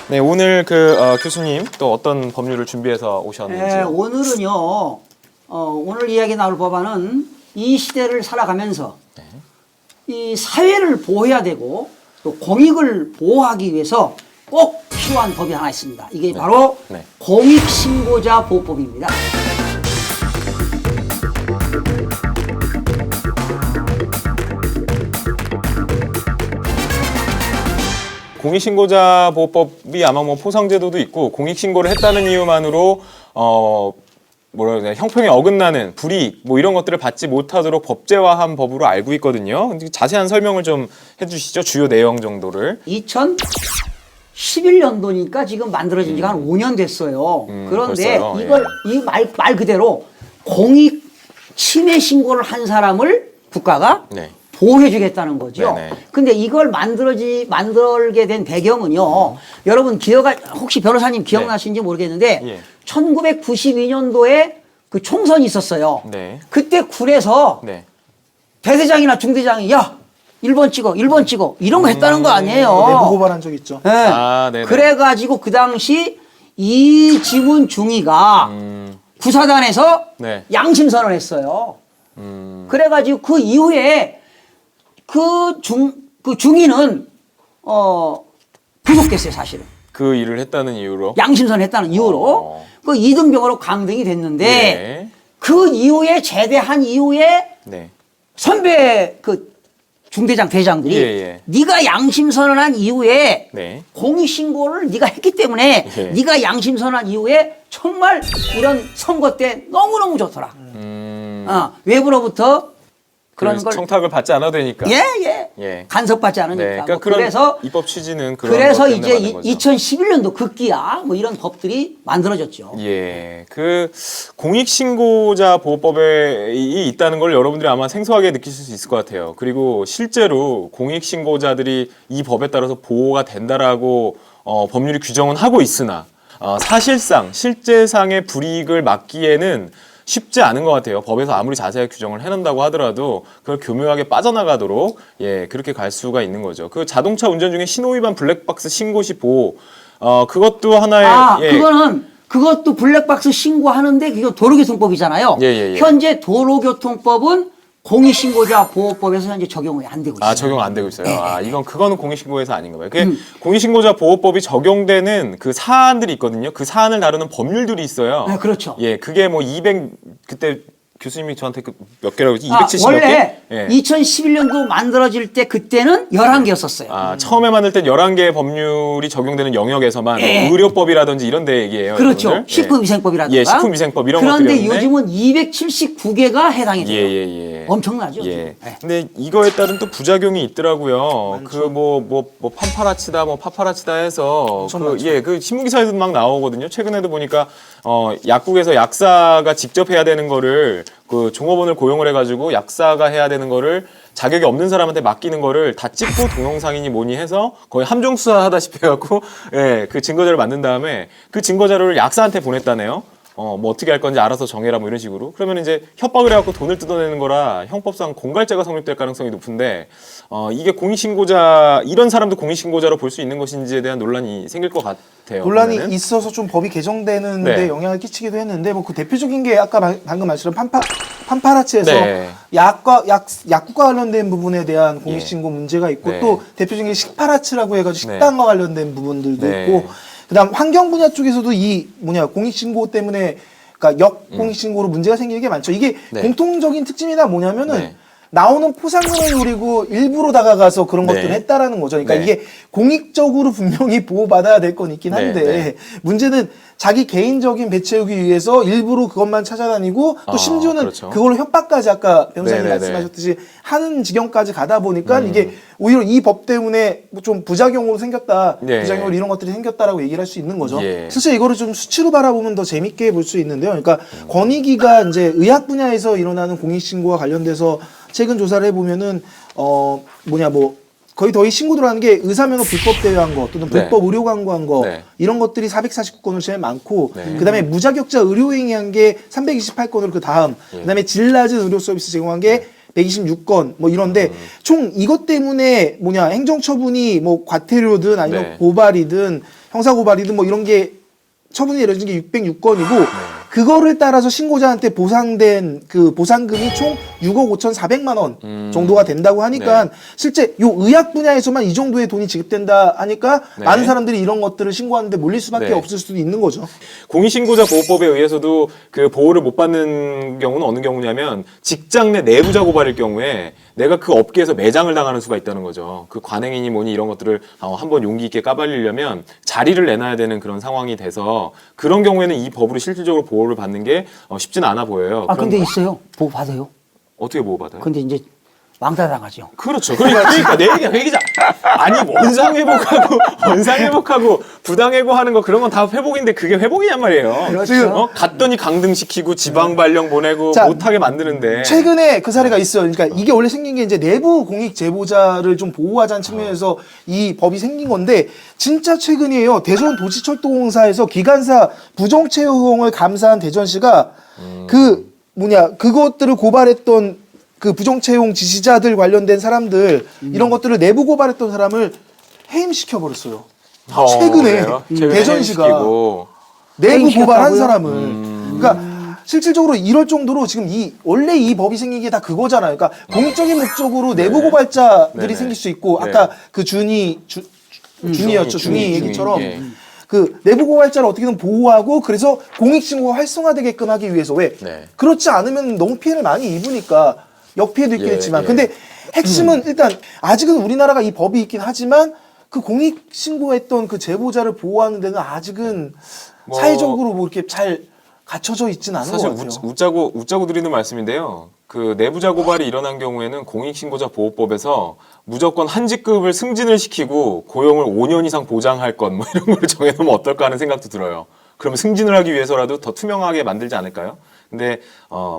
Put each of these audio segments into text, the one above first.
네, 오늘 교수님 또 어떤 법률을 준비해서 오셨는지요? 네, 오늘은요. 오늘 이야기 나올 법안은 이 시대를 살아가면서 이 사회를 보호해야 되고 또 공익을 보호하기 위해서 꼭 필요한 법이 하나 있습니다. 이게 바로 공익신고자 보호법입니다. 공익신고자 보호법이 아마 뭐 포상제도도 있고 공익신고를 했다는 이유만으로 뭐라 그러냐, 형평에 어긋나는 불이익 뭐 이런 것들을 받지 못하도록 법제화한 법으로 알고 있거든요. 근데 자세한 설명을 좀 해주시죠. 주요 내용 정도를. 2011년도니까 지금 만들어진 지가 한 5년 됐어요. 그런데 벌써요? 이걸 이 말 그대로 공익 침해 신고를 한 사람을 국가가 보호해 주겠다는 거죠. 네네. 근데 이걸 만들게 된 배경은요. 여러분 혹시 변호사님 기억나시는지 모르겠는데 1992년도에 그 총선이 있었어요. 그때 굴에서 대대장이나 중대장이 야 1번 찍어 1번 찍어 이런 거 했다는 거 아니에요. 내부 고발한 적 있죠. 네. 그래가지고 그 당시 이지문 중위가 구사단에서 양심선언을 했어요. 그래가지고 그 이후에 그 중위는 구속됐어요, 사실은. 그 일을 했다는 이유로? 양심선언 했다는 이유로. 그 이등병으로 감등이 됐는데 그 이후에 제대한 이후에 선배 그 중대장 대장들이 네가 양심선언한 이후에 공익신고를 네가 했기 때문에 네가 양심선언한 이후에 정말 이런 선거 때 너무너무 좋더라. 외부로부터 그런 걸 청탁을 받지 않아도 되니까. 간섭받지 않으니까. 그러니까 그래서 입법 취지는 그런 그래서 이제 2011년도 급기야 뭐 이런 법들이 만들어졌죠. 그 공익신고자 보호법에 있다는 걸 여러분들이 아마 생소하게 느끼실 수 있을 것 같아요. 그리고 실제로 공익신고자들이 이 법에 따라서 보호가 된다라고 법률이 규정은 하고 있으나 사실상 실제상의 불이익을 막기에는 쉽지 않은 것 같아요. 법에서 아무리 자세하게 규정을 해놓는다고 하더라도 그걸 교묘하게 빠져나가도록 그렇게 갈 수가 있는 거죠. 그 자동차 운전 중에 신호위반 블랙박스 신고 시 보호 그것도 하나의 그것도 블랙박스 신고하는데 그게 도로교통법이잖아요. 현재 도로교통법은 공익신고자 보호법에서 현재 적용이 안 되고 있어요. 적용 안 되고 있어요. 그거는 공익신고에서 아닌가 봐요. 공익신고자 보호법이 적용되는 그 사안들이 있거든요. 그 사안을 다루는 법률들이 있어요. 네, 그렇죠. 그게 뭐 200 그때 교수님이 저한테 몇 개라고 했지? 270 몇 원래 개? 2011년도 만들어질 때 그때는 11개였었어요. 처음에 만들 땐 11개의 법률이 적용되는 영역에서만 의료법이라든지 이런 데 얘기해요. 그렇죠. 여러분들. 식품위생법이라든가. 식품위생법 이런 것들이 그런데 요즘은 279개가 해당이 돼요. 엄청나죠. 근데 이거에 따른 또 부작용이 있더라고요. 그 판파라치다 파파라치다 해서 그 신문기사에도 막 나오거든요. 최근에도 보니까 약국에서 약사가 직접 해야 되는 거를 그 종업원을 고용을 해가지고 약사가 해야 되는 거를 자격이 없는 사람한테 맡기는 거를 다 찍고 동영상이니 뭐니 해서 거의 함정 수사하다시피 해갖고 그 증거자료를 만든 다음에 그 증거자료를 약사한테 보냈다네요. 뭐 어떻게 할 건지 알아서 정해라 뭐 이런 식으로. 그러면 이제 협박을 해갖고 돈을 뜯어내는 거라 형법상 공갈죄가 성립될 가능성이 높은데 이게 공익신고자 이런 사람도 공익신고자로 볼 수 있는 것인지에 대한 논란이 생길 것 같아요. 논란이 그러면은. 있어서 좀 법이 개정되는데 영향을 끼치기도 했는데 뭐 그 대표적인 게 아까 방금 말씀하신 판파라치에서 약국과 관련된 부분에 대한 공익신고 문제가 있고 또 대표적인 게 식파라치라고 해가지고 식당과 관련된 부분들도 있고 그다음 환경 분야 쪽에서도 공익신고 때문에 그러니까 역공익신고로 문제가 생기는 게 많죠. 이게 공통적인 특징이 다 뭐냐면은 나오는 포상금을 노리고 일부러 다가가서 그런 것들을 했다라는 거죠. 그러니까 이게 공익적으로 분명히 보호받아야 될 건 있긴 한데 문제는 자기 개인적인 배 채우기 위해서 일부러 그것만 찾아다니고 또 심지어는 그걸로 협박까지 아까 변호사님 말씀하셨듯이 하는 지경까지 가다 보니까 이게 오히려 이 법 때문에 좀 부작용으로 생겼다. 부작용으로 이런 것들이 생겼다라고 얘기를 할 수 있는 거죠. 실제 이거를 좀 수치로 바라보면 더 재밌게 볼 수 있는데요. 그러니까 권익위가 이제 의학 분야에서 일어나는 공익신고와 관련돼서 최근 조사를 해보면은 거의 신고 들어가는 게 의사면허 불법 대여한 거 또는 불법 의료 광고한 거 이런 것들이 449건으로 제일 많고 그다음에 무자격자 의료행위한 게 328건으로 그다음에 질 낮은 의료 서비스 제공한 게 126건 뭐 이런데 총 이것 때문에 행정처분이 뭐 과태료든 아니면 고발이든 형사고발이든 뭐 이런 게 처분이 내려진 게 606건이고 그거를 따라서 신고자한테 보상된 그 보상금이 총 6억 5,400만 원 정도가 된다고 하니까 실제 요 의학 분야에서만 이 정도의 돈이 지급된다 하니까 많은 사람들이 이런 것들을 신고하는데 몰릴 수밖에 없을 수도 있는 거죠. 공익신고자 보호법에 의해서도 그 보호를 못 받는 경우는 어느 경우냐면 직장 내 내부자 고발일 경우에 내가 그 업계에서 매장을 당하는 수가 있다는 거죠. 그 관행이니 뭐니 이런 것들을 한번 용기 있게 까발리려면 자리를 내놔야 되는 그런 상황이 돼서 그런 경우에는 이 법으로 실질적으로 보호를 받는 게 쉽지는 않아 보여요. 근데 있어요. 보호 받아요. 어떻게 보호받아요? 근데 이제 왕따 당하죠. 그렇죠. 그러니까 내 얘기자. 아니 원상회복하고 부당해고하는 거 그런 건 다 회복인데 그게 회복이냔 말이에요. 그렇죠. 갔더니 강등시키고 지방 발령 보내고 자, 못하게 만드는데. 최근에 그 사례가 있어요. 그러니까 이게 원래 생긴 게 이제 내부 공익 제보자를 좀 보호하자는 측면에서 이 법이 생긴 건데 진짜 최근이에요. 대전 도시철도공사에서 기관사 부정 채용을 감사한 대전시가 그것들을 고발했던 그 부정채용 지시자들 관련된 사람들 이런 것들을 내부 고발했던 사람을 해임시켜 버렸어요. 최근에 대전시가 내부 고발한 사람을 그러니까 실질적으로 이럴 정도로 지금 원래 이 법이 생긴 게 다 그거잖아요. 그러니까 공적인 목적으로 내부 고발자들이 생길 수 있고 아까 그 준이였죠. 준이 얘기처럼 그 내부 고발자를 어떻게든 보호하고 그래서 공익신고가 활성화되게끔 하기 위해서 왜 그렇지 않으면 너무 피해를 많이 입으니까 역피해도 있겠지만 근데 핵심은 일단 아직은 우리나라가 이 법이 있긴 하지만 그 공익신고했던 그 제보자를 보호하는 데는 아직은 사회적으로 뭐 이렇게 잘 갖춰져 있지는 않은 것 같아요. 사실 웃자고 드리는 말씀인데요. 그 내부자 고발이 일어난 경우에는 공익신고자 보호법에서 무조건 한 직급을 승진을 시키고 고용을 5년 이상 보장할 것 뭐 이런 걸 정해놓으면 어떨까 하는 생각도 들어요. 그러면 승진을 하기 위해서라도 더 투명하게 만들지 않을까요? 근데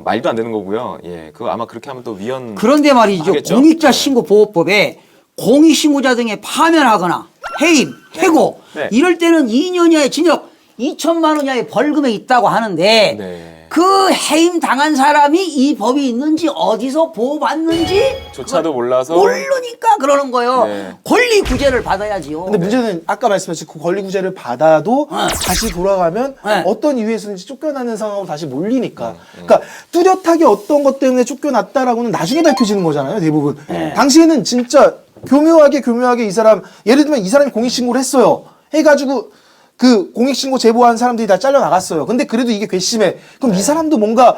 말도 안 되는 거고요. 예, 그거 아마 그렇게 하면 또 위헌. 그런데 말이죠. 하겠죠? 공익자 신고 보호법에 공익신고자 등에 파면하거나 해임, 해고 이럴 때는 2년 이하의 징역 2천만 원 이하의 벌금에 있다고 하는데 그 해임 당한 사람이 이 법이 있는지 어디서 보호받는지 조차도 몰라서 모르니까 그러는 거예요. 권리 구제를 받아야지요. 근데 문제는 아까 말씀하신 그 권리 구제를 받아도 다시 돌아가면 어떤 이유에서든지 쫓겨나는 상황으로 다시 몰리니까. 그러니까 뚜렷하게 어떤 것 때문에 쫓겨났다라고는 나중에 밝혀지는 거잖아요, 대부분. 당시에는 진짜 교묘하게 이 사람 예를 들면 이 사람이 공익신고를 했어요. 해가지고 그 공익신고 제보한 사람들이 다 잘려나갔어요. 근데 그래도 이게 괘씸해. 그럼 이 사람도 뭔가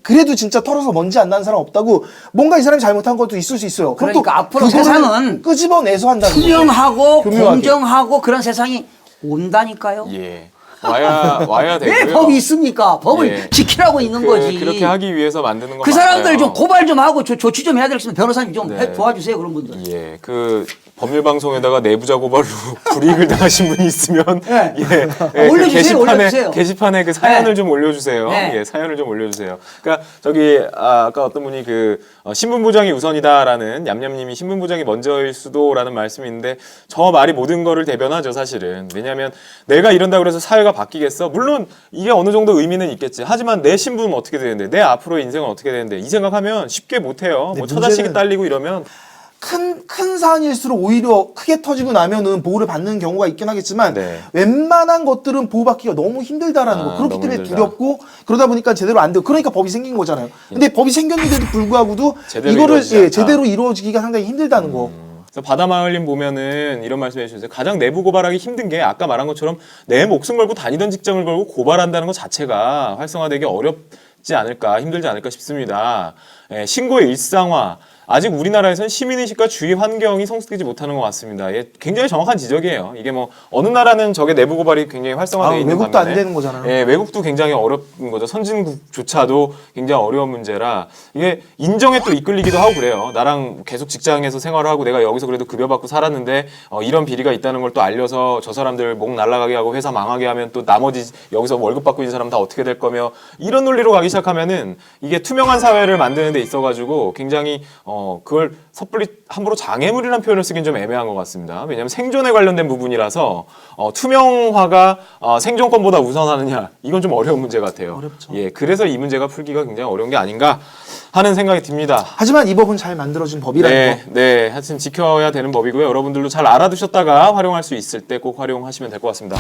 그래도 진짜 털어서 먼지 안 나는 사람 없다고 뭔가 이 사람이 잘못한 것도 있을 수 있어요. 그러니까 앞으로 세상은 끄집어내서 한다는 거죠. 투명하고 공정하고 그런 세상이 온다니까요. 예. 와야 되고요. 왜 법이 있습니까? 법을 지키라고 있는 거지. 그렇게 하기 위해서 만드는 거 그 사람들 좀 고발 좀 하고 조치 좀 해야 되겠으면 변호사님 좀 도와주세요. 그런 분들. 예, 그 법률 방송에다가 내부자 고발로 불이익을 당하신 분이 있으면 올려주세요, 올려주세요. 게시판에 그 사연을 좀 올려주세요. 예, 사연을 좀 올려주세요. 그러니까 아까 어떤 분이 신분 보장이 우선이다라는 얌얌님이 신분 보장이 먼저일 수도라는 말씀이 있는데 저 말이 모든 거를 대변하죠, 사실은. 왜냐하면 내가 이런다 그래서 사회가 바뀌겠어? 물론 이게 어느 정도 의미는 있겠지. 하지만 내 신분은 어떻게 되는데, 내 앞으로의 인생은 어떻게 되는데 이 생각하면 쉽게 못해요. 뭐 처자식이 딸리고 이러면. 큰 사안일수록 오히려 크게 터지고 나면은 보호를 받는 경우가 있긴 하겠지만 웬만한 것들은 보호받기가 너무 힘들다라는 거. 그렇기 때문에 두렵고 그러다 보니까 제대로 안 되고 그러니까 법이 생긴 거잖아요. 근데 법이 생겼는데도 불구하고도 이거를 제대로 이루어지기가 상당히 힘들다는 거. 그래서 바다마을님 보면은 이런 말씀해 주셨어요. 가장 내부 고발하기 힘든 게 아까 말한 것처럼 내 목숨 걸고 다니던 직장을 걸고 고발한다는 것 자체가 활성화되기 어렵지 않을까, 힘들지 않을까 싶습니다. 신고의 일상화. 아직 우리나라에서는 시민의식과 주의 환경이 성숙되지 못하는 것 같습니다. 굉장히 정확한 지적이에요. 이게 뭐 어느 나라는 저게 내부 고발이 굉장히 활성화되어 있는 외국도 안 되는 거잖아요. 외국도 굉장히 어려운 거죠. 선진국조차도 굉장히 어려운 문제라 이게 인정에 또 이끌리기도 하고 그래요. 나랑 계속 직장에서 생활을 하고 내가 여기서 그래도 급여받고 살았는데 이런 비리가 있다는 걸 또 알려서 저 사람들 목 날아가게 하고 회사 망하게 하면 또 나머지 여기서 월급 받고 있는 사람 다 어떻게 될 거며 이런 논리로 가기 시작하면은 이게 투명한 사회를 만드는데 있어가지고 굉장히 그걸 섣불리 함부로 장애물이라는 표현을 쓰긴 좀 애매한 것 같습니다. 왜냐하면 생존에 관련된 부분이라서 투명화가 생존권보다 우선하느냐 이건 좀 어려운 문제 같아요. 어렵죠. 예, 그래서 이 문제가 풀기가 굉장히 어려운 게 아닌가 하는 생각이 듭니다. 하지만 이 법은 잘 만들어진 법이라는 거. 네, 하여튼 지켜야 되는 법이고요. 여러분들도 잘 알아두셨다가 활용할 수 있을 때 꼭 활용하시면 될 것 같습니다.